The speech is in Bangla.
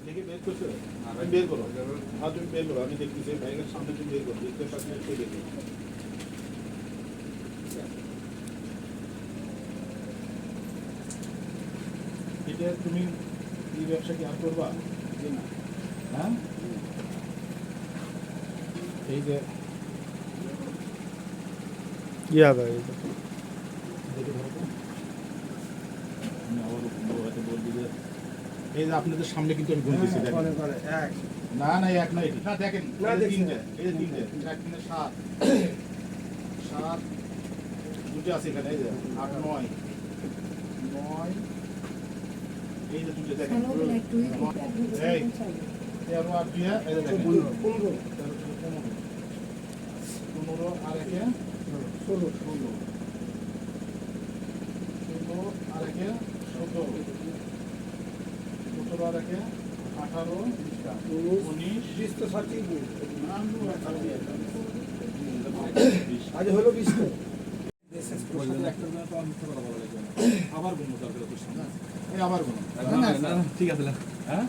দেখি বের করছো? আমি বের করো। হ্যাঁ তুমি বের করো, আমি দেখতেছি ব্যাগের সামনে তুমি বের করো, দেখতে পাচ্ছি একটু দেখি। এটা তুমি এই ব্যবসা কি আর করবা? হ্যাঁ, এই যে কি হবে দেখে ধরো তো। আমি আবার হয়তো বলবি যে এই যে আপনাদের সামনে কিন্তু আমি গুনতেছি দেখেন। না না এক না এটি, না দেখেন এই যে তিনটে, এই যে তিনটে, এক তিনে সাত, সাত দুটো আছে এখানে, এই যে আট নয়, নয়, এই যে দুটো দেখেন, এই 13 আর 2 এই যে দেখেন 15, 15 আর একে 16, 16 আর একে 17, 17 আর একে 18, 19, 20 তো সঠিক আজ হলো 20 আবার গুণ দরকার তোর সামনে, এই আবার গুণ, ঠিক আছে হ্যাঁ